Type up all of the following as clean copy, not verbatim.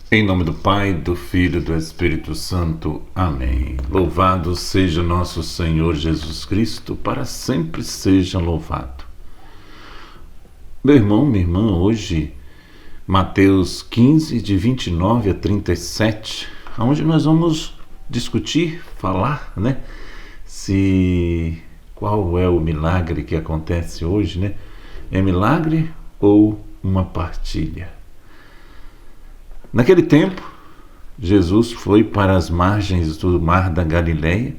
Em nome do Pai, do Filho e do Espírito Santo. Amém. Louvado seja nosso Senhor Jesus Cristo, para sempre seja louvado. Meu irmão, minha irmã, hoje, Mateus 15, de 29 a 37, onde nós vamos discutir, falar, qual é o milagre que acontece hoje, É milagre ou uma partilha? Naquele tempo, Jesus foi para as margens do mar da Galileia,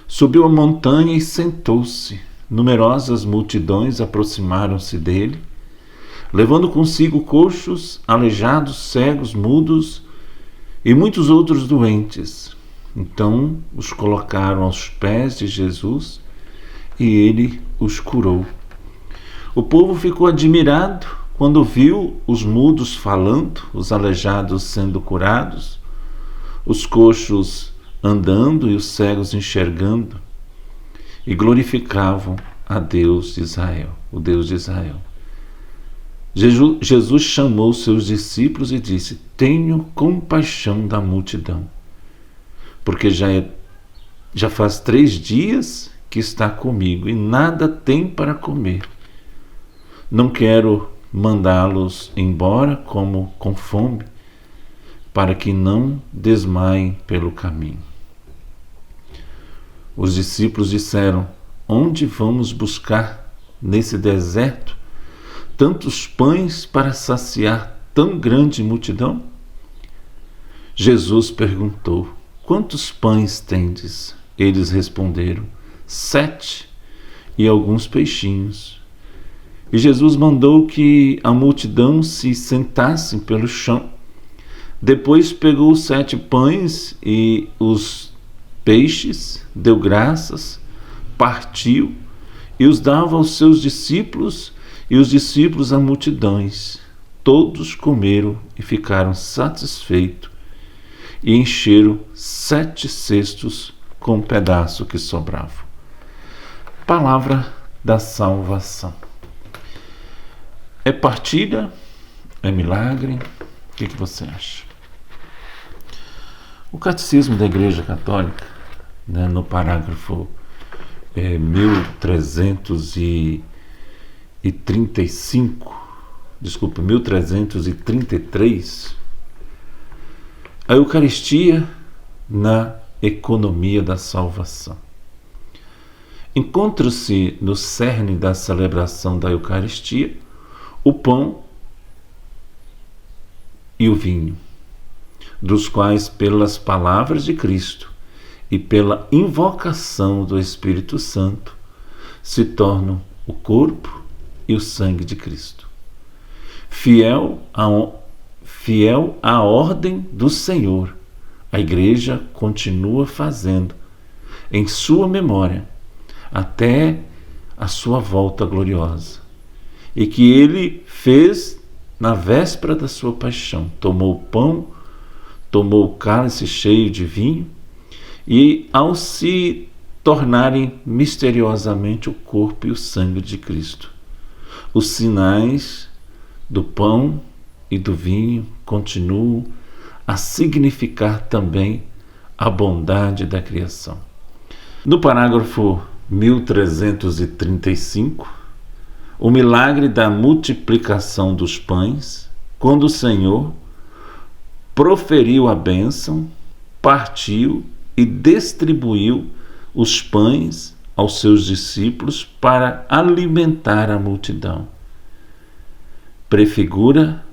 subiu a montanha e sentou-se. Numerosas multidões aproximaram-se dele, levando consigo coxos, aleijados, cegos, mudos e muitos outros doentes. Então os colocaram aos pés de Jesus e ele os curou. O povo ficou admirado quando viu os mudos falando, os aleijados sendo curados, os coxos andando e os cegos enxergando, e glorificavam a Deus de Israel, o Deus de Israel. Jesus chamou seus discípulos e disse: tenho compaixão da multidão, porque já faz 3 dias que está comigo e nada tem para comer. Não quero mandá-los embora como com fome, para que não desmaiem pelo caminho. Os discípulos disseram: onde vamos buscar nesse deserto tantos pães para saciar tão grande multidão? Jesus perguntou: quantos pães tendes? Eles responderam: 7 e alguns peixinhos. E Jesus mandou que a multidão se sentasse pelo chão. Depois pegou os 7 pães e os peixes, deu graças, partiu e os dava aos seus discípulos, e os discípulos a multidões. Todos comeram e ficaram satisfeitos, e encheram 7 cestos com um pedaço que sobrava. Palavra da salvação. É partilha? É milagre? O que você acha? O Catecismo da Igreja Católica, no parágrafo 1333, a Eucaristia na economia da salvação. Encontra-se no cerne da celebração da Eucaristia o pão e o vinho, dos quais, pelas palavras de Cristo e pela invocação do Espírito Santo, se tornam o corpo e o sangue de Cristo. Fiel à ordem do Senhor, a Igreja continua fazendo, em sua memória, até a sua volta gloriosa, e que ele fez na véspera da sua paixão. Tomou o pão, tomou o cálice cheio de vinho, e ao se tornarem misteriosamente o corpo e o sangue de Cristo, os sinais do pão e do vinho continuam a significar também a bondade da criação. No parágrafo 1335, o milagre da multiplicação dos pães, quando o Senhor proferiu a bênção, partiu e distribuiu os pães aos seus discípulos para alimentar a multidão. Prefigura,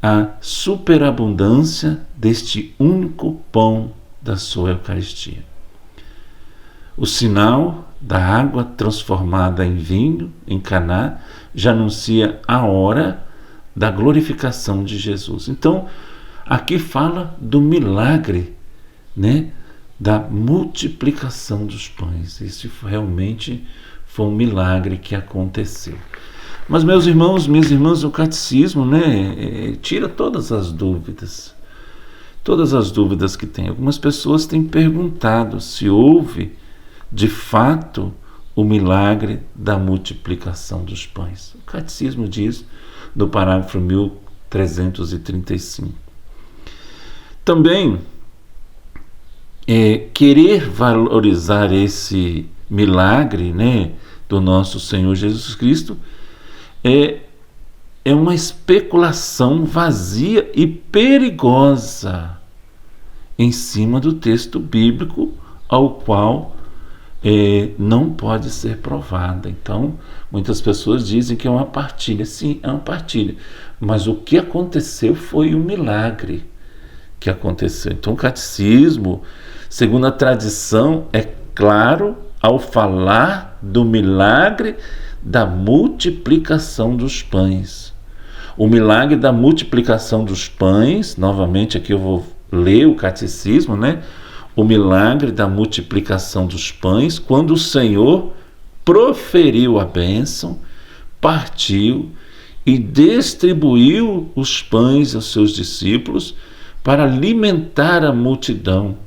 a superabundância deste único pão da sua Eucaristia. O sinal da água transformada em vinho em Caná já anuncia a hora da glorificação de Jesus. Então, aqui fala do milagre, da multiplicação dos pães. Isso realmente foi um milagre que aconteceu. Mas, meus irmãos, minhas irmãs, o catecismo, tira todas as dúvidas que tem. Algumas pessoas têm perguntado se houve de fato o milagre da multiplicação dos pães. O Catecismo diz, no parágrafo 1335, Também querer valorizar esse milagre, né, do nosso Senhor Jesus Cristo é uma especulação vazia e perigosa em cima do texto bíblico, ao qual não pode ser provada. Então, muitas pessoas dizem que é uma partilha. Sim, é uma partilha. Mas o que aconteceu foi um milagre que aconteceu. Então, o catecismo, segundo a tradição, é claro ao falar do milagre da multiplicação dos pães. O milagre da multiplicação dos pães, novamente aqui eu vou ler o catecismo, né? O milagre da multiplicação dos pães, quando o Senhor proferiu a bênção, partiu e distribuiu os pães aos seus discípulos para alimentar a multidão.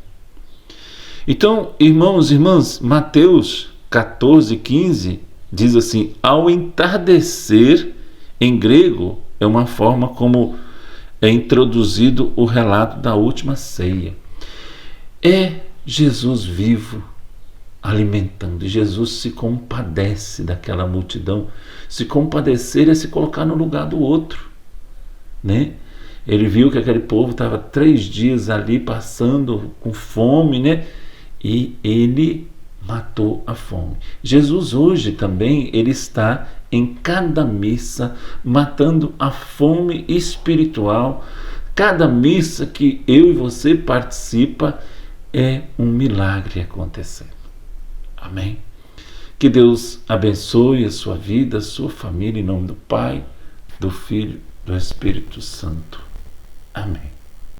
Então, irmãos e irmãs, Mateus 14:15 diz assim: ao entardecer, em grego, é uma forma como é introduzido o relato da última ceia. É Jesus vivo alimentando. Jesus se compadece daquela multidão. Se compadecer é se colocar no lugar do outro, né? Ele viu que aquele povo estava 3 dias ali passando com fome, né? E ele matou a fome. Jesus hoje também, ele está em cada missa matando a fome espiritual. Cada missa que eu e você participa é um milagre acontecendo. Amém? Que Deus abençoe a sua vida, a sua família, em nome do Pai, do Filho, do Espírito Santo. Amém.